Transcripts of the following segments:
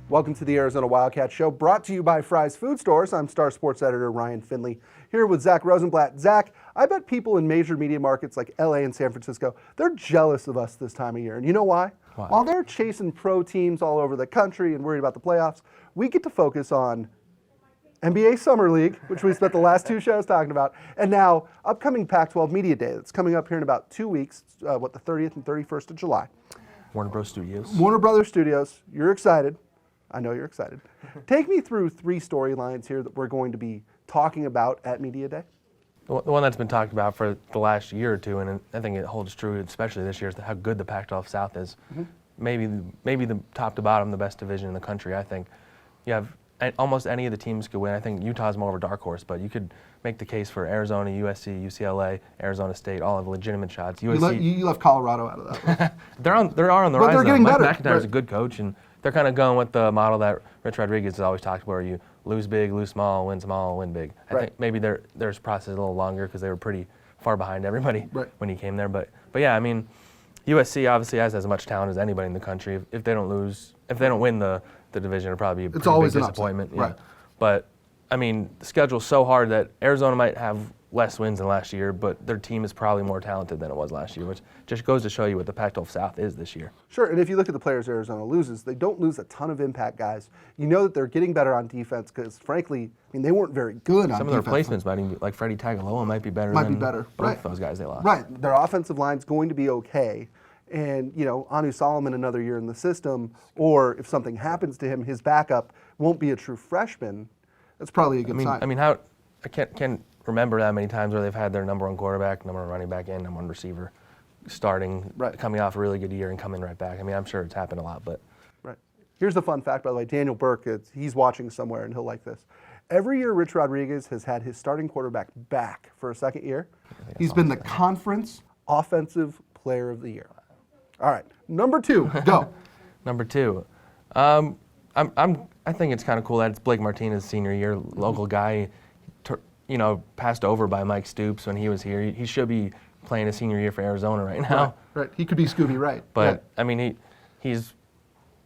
Welcome to the Arizona Wildcat Show, brought to you by Fry's Food Stores. I'm Star Sports Editor Ryan Finley, here with Zach Rosenblatt. Zach, I bet people in major media markets like LA and San Francisco, they're jealous of us this time of year. And you know why? Why? While they're chasing pro teams all over the country and worried about the playoffs, we get to focus on NBA Summer League, which we spent the last two shows talking about, and now upcoming Pac-12 Media Day that's coming up here in about 2 weeks, the 30th and 31st of July. Warner Bros. Studios. Warner Brothers Studios. You're excited. I know you're excited. Take me through three storylines here that we're going to be talking about at Media Day. The one that's been talked about for the last year or two, and I think it holds true, especially this year, is how good the Pac-12 South is. Mm-hmm. Maybe the top to bottom, the best division in the country. I think you have almost any of the teams could win. I think Utah's more of a dark horse, but you could make the case for Arizona, USC, UCLA, Arizona State, all have legitimate shots. USC, you left Colorado out of that. They are on the rise. But they're getting better. Mike McIntyre's a good coach, and they're kind of going with the model that Rich Rodriguez has always talked about, where you lose big, lose small, win big. I think maybe their process is a little longer because they were pretty far behind everybody when he came there. But yeah, I mean, USC obviously has as much talent as anybody in the country. If they don't win the division, it'll probably be a pretty big disappointment. Yeah. Right. But I mean, the schedule's so hard that Arizona might have less wins than last year, but their team is probably more talented than it was last year, which just goes to show you what the Pac-12 South is this year. Sure, and if you look at the players Arizona loses, they don't lose a ton of impact guys. You know that they're getting better on defense because, frankly, I mean, they weren't very good on defense. Some of their replacements might even be, like Freddie Tagaloa might be better than both those guys they lost. Right, their offensive line's going to be okay. And, you know, Anu Solomon another year in the system, or if something happens to him, his backup won't be a true freshman. That's probably a good sign. I mean, I can't remember that many times where they've had their number one quarterback, number one running back, and number one receiver starting, coming off a really good year and coming right back. I mean, I'm sure it's happened a lot, but. Right. Here's the fun fact, by the way. Daniel Burke, he's watching somewhere, and he'll like this. Every year Rich Rodriguez has had his starting quarterback back for a second year. He's been the conference offensive player of the year. All right, number two, go. Number two. I think it's kind of cool that it's Blake Martinez' senior year, local guy, passed over by Mike Stoops when he was here. He should be playing his senior year for Arizona right now. Right. He could be Scooby Wright. But, I mean, he's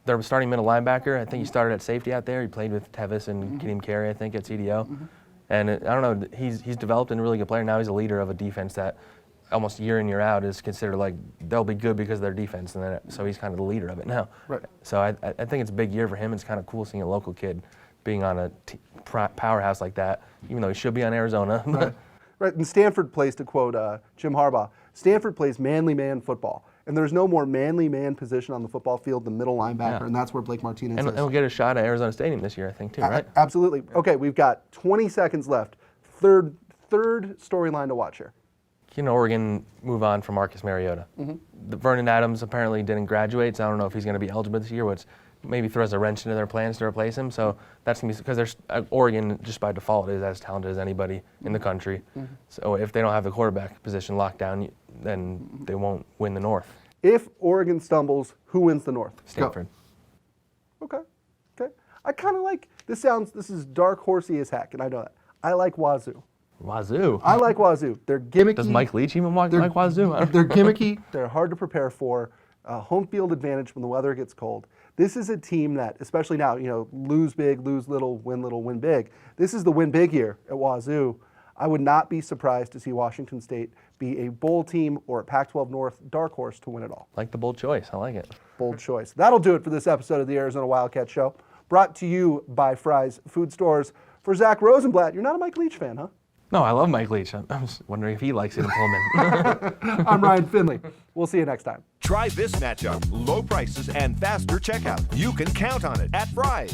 their starting middle linebacker. I think he started at safety out there. He played with Tevis and Kadeem Carey, I think, at CDO. And I don't know, he's developed into a really good player. Now he's a leader of a defense that almost year in, year out is considered like they'll be good because of their defense. And then, so he's kind of the leader of it now. Right. So I think it's a big year for him. It's kind of cool seeing a local kid being on a powerhouse like that, even though he should be on Arizona. Right, and Stanford plays, to quote Jim Harbaugh, Stanford plays manly man football. And there's no more manly man position on the football field than middle linebacker, and that's where Blake Martinez is. And he'll get a shot at Arizona Stadium this year, I think, too, right? Absolutely. Okay, we've got 20 seconds left. Third storyline to watch here. Can Oregon move on from Marcus Mariota? Vernon Adams apparently didn't graduate, so I don't know if he's going to be eligible this year, which maybe throws a wrench into their plans to replace him. So that's going to be, because there's Oregon, just by default, is as talented as anybody in the country. So if they don't have the quarterback position locked down, then they won't win the North. If Oregon stumbles, who wins the North? Stanford. Go. Okay. I kind of like, this is dark horsey as heck, and I know that. I like Wazoo. Wazoo. I like Wazoo. They're gimmicky. Does Mike Leach even like Wazoo? They're gimmicky. They're hard to prepare for. Home field advantage when the weather gets cold. This is a team that, especially now, lose big, lose little, win big. This is the win big year at Wazoo. I would not be surprised to see Washington State be a bowl team or a Pac-12 North dark horse to win it all. Like the bold choice. I like it. Bold choice. That'll do it for this episode of the Arizona Wildcat Show, brought to you by Fry's Food Stores. For Zach Rosenblatt, you're not a Mike Leach fan, huh? No, I love Mike Leach. I'm just wondering if he likes it in Pullman. I'm Ryan Finley. We'll see you next time. Try this matchup. Low prices and faster checkout. You can count on it at Fry's.